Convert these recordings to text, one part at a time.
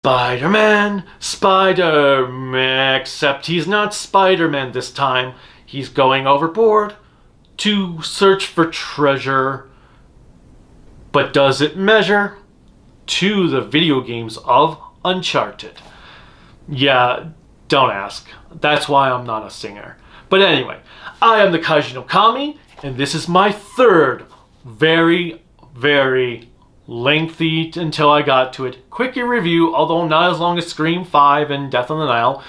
Spider-Man, Spider-Man, except he's not Spider-Man this time. He's going overboard to search for treasure. But does it measure to the video games of Uncharted? Yeah, don't ask. That's why I'm not a singer. But anyway, I am the KnK, and this is my third very, very lengthy until I got to it quickie review, although not as long as Scream 5 and Death on the Nile.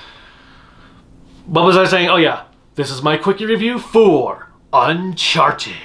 What was I saying? Oh yeah, this is my quickie review for Uncharted.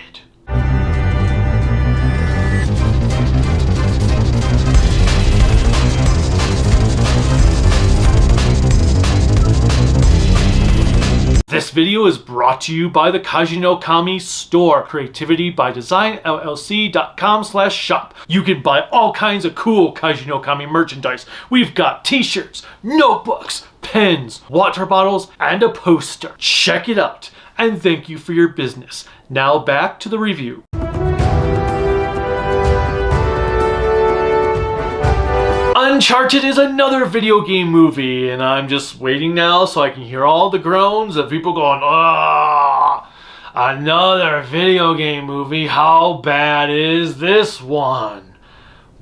This video is brought to you by the KnK store, creativity by design llc.com/shop. You can buy all kinds of cool KnK merchandise. We've got t-shirts, notebooks, pens, water bottles, and a poster. Check it out, and thank you for your business. Now back to the review. Uncharted is another video game movie, and I'm just waiting now so I can hear all the groans of people going, "Ah, another video game movie. How bad is this one?"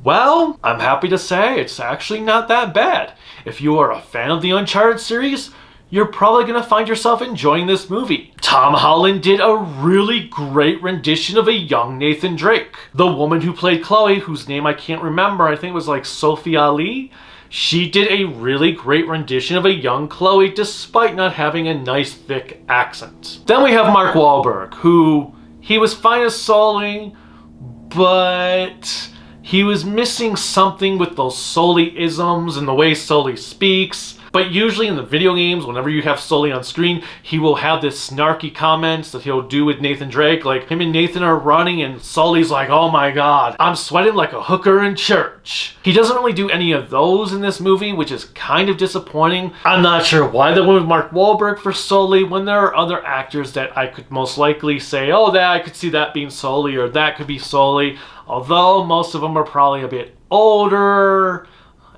Well, I'm happy to say it's actually not that bad. If you are a fan of the Uncharted series, you're probably going to find yourself enjoying this movie. Tom Holland did a really great rendition of a young Nathan Drake. The woman who played Chloe, whose name I can't remember, I think it was like Sophie Ali, she did a really great rendition of a young Chloe despite not having a nice thick accent. Then we have Mark Wahlberg, who he was fine as Sully, but he was missing something with those Sully-isms and the way Sully speaks. But usually in the video games, whenever you have Sully on screen, he will have this snarky comments that he'll do with Nathan Drake. Like, him and Nathan are running and Sully's like, "Oh my god, I'm sweating like a hooker in church." He doesn't really do any of those in this movie, which is kind of disappointing. I'm not sure why they went with Mark Wahlberg for Sully when there are other actors that I could most likely say, "Oh, that I could see that being Sully," or "that could be Sully." Although most of them are probably a bit older,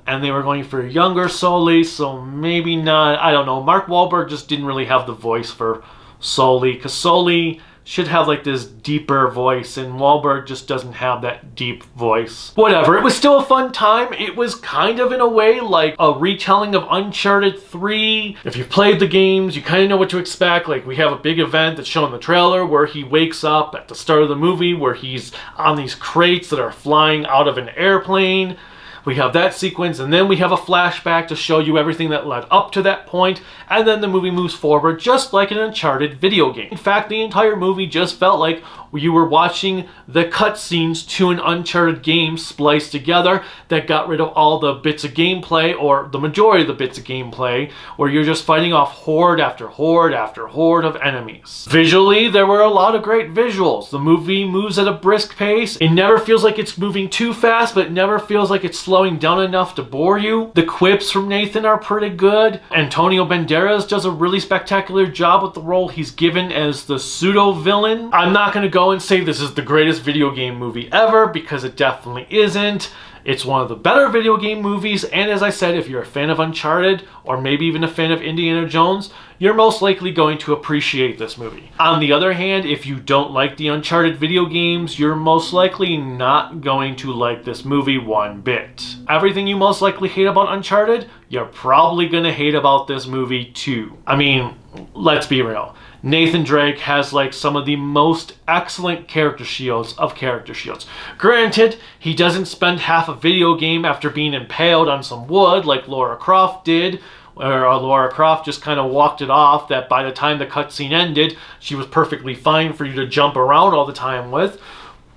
and they were going for a younger Sully, so maybe not. I don't know. Mark Wahlberg just didn't really have the voice for Sully, because Sully should have like this deeper voice, and Wahlberg just doesn't have that deep voice. Whatever, it was still a fun time. It was kind of in a way like a retelling of Uncharted 3. If you've played the games, you kind of know what to expect. Like, we have a big event that's shown in the trailer where he wakes up at the start of the movie where he's on these crates that are flying out of an airplane. We have that sequence, and then we have a flashback to show you everything that led up to that point, and then the movie moves forward just like an Uncharted video game. In fact, the entire movie just felt like you were watching the cutscenes to an Uncharted game spliced together that got rid of all the bits of gameplay, or the majority of the bits of gameplay, where you're just fighting off horde after horde after horde of enemies. Visually, there were a lot of great visuals. The movie moves at a brisk pace. It never feels like it's moving too fast, but it never feels like it's slowing down enough to bore you. The quips from Nathan are pretty good. Antonio Banderas does a really spectacular job with the role he's given as the pseudo-villain. I'm not going to go and say this is the greatest video game movie ever, because it definitely isn't. It's one of the better video game movies, and as I said, if you're a fan of Uncharted, or maybe even a fan of Indiana Jones, you're most likely going to appreciate this movie. On the other hand, if you don't like the Uncharted video games, you're most likely not going to like this movie one bit. Everything you most likely hate about Uncharted, you're probably gonna hate about this movie too. I mean, let's be real. Nathan Drake has like some of the most excellent character shields of character shields. Granted, he doesn't spend half a video game after being impaled on some wood like Lara Croft did, where Lara Croft just kind of walked it off that by the time the cutscene ended, she was perfectly fine for you to jump around all the time with.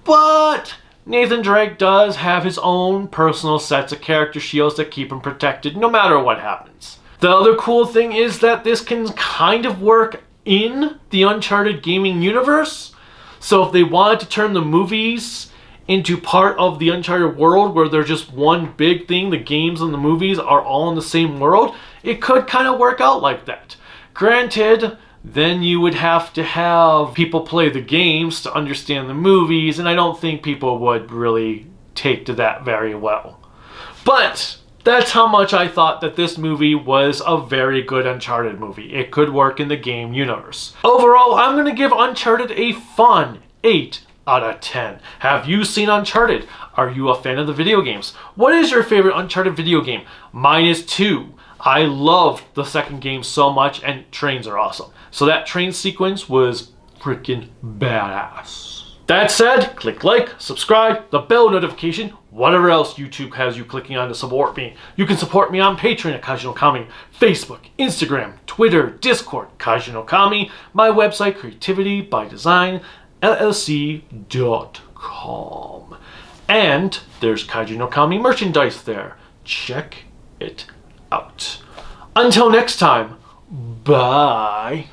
But Nathan Drake does have his own personal sets of character shields that keep him protected no matter what happens. The other cool thing is that this can kind of work in the Uncharted gaming universe. So if they wanted to turn the movies into part of the Uncharted world where they're just one big thing, the games and the movies are all in the same world, it could kind of work out like that. Granted, then you would have to have people play the games to understand the movies, and I don't think people would really take to that very well. But That's how much I thought that this movie was a very good Uncharted movie. It could work in the game universe. Overall, I'm going to give Uncharted a fun 8 out of 10. Have you seen Uncharted? Are you a fan of the video games? What is your favorite Uncharted video game? Mine is 2. I loved the second game so much, and trains are awesome. So that train sequence was freaking badass. That said, click like, subscribe, the bell notification, whatever else YouTube has you clicking on to support me. You can support me on Patreon at Kaiju no Kami, Facebook, Instagram, Twitter, Discord, Kaiju no Kami, my website, creativitybydesignllc.com. And there's Kaiju no Kami merchandise there. Check it out. Until next time, bye.